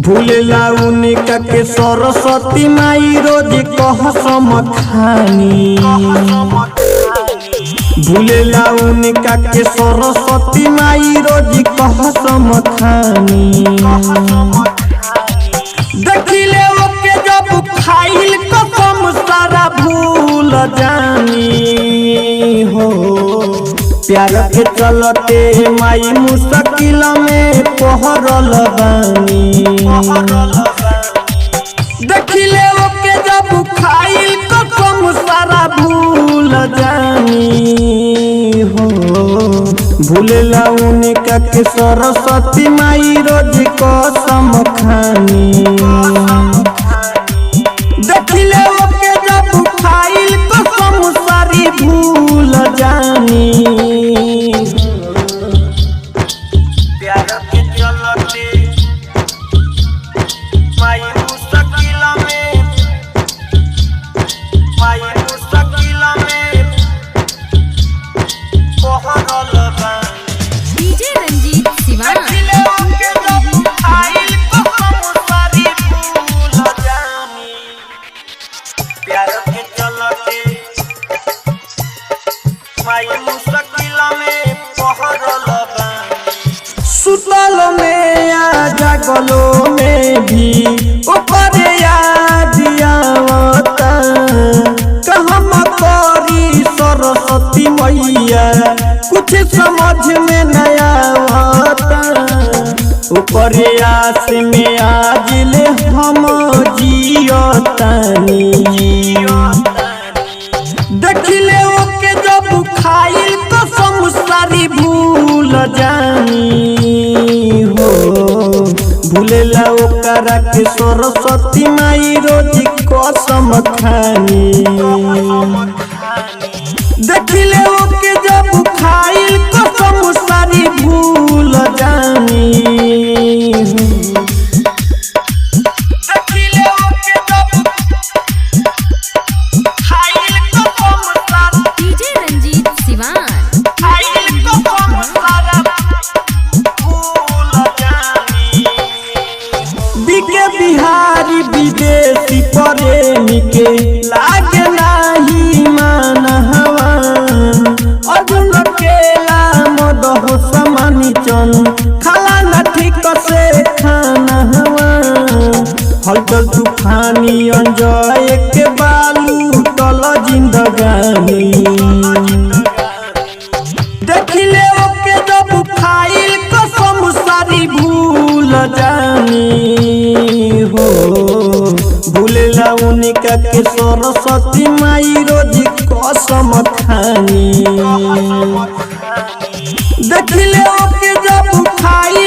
भूलेला उनका के सरस्वती माई रोज कसम खानी। भूलेला उनका के सरस्वती माई रोज कसम खानी। देखिले ओके जब खाइल कसम सारा भूल जानी हो। प्यार के चलते माई मुश्किल में पहरल बानी। देखिले ओके जब खाइल कसम सारा भूल जानी हो। भूलेला उनका के सरस्वती माई रोज कसम खानी। देखिले ओके जब खाइल कसम सारी भूल जानी। सुतल में या जागलो में भी ऊपर याद आवता। कहम करी सरस्वती मैया कुछ समझ में नया आता। ऊपर आस में आज ले हम जियतानी। देखिले ओके जब खाइल कसम सारी भूल जानी हो। भूलेला ओकरा के सरस्वती माई रोज कसम खानी। देखिले ओके जब खाइल कसम सारी भूल जानी। बिहारी विदेशी प्रेमी के लागे नाही मानहवा। अर्जुन केला मद हो समानी चन खाला न ठीक से खाना हवा। हलचल तूफानी अंजय के बालू तल जिंदगानी। देखिले ओके जब खाइल कसम सारी भूल जानी हो। भूलेला उनका के सरस्वती माई रोज कसम खानी। देखिले ओके जब खाइल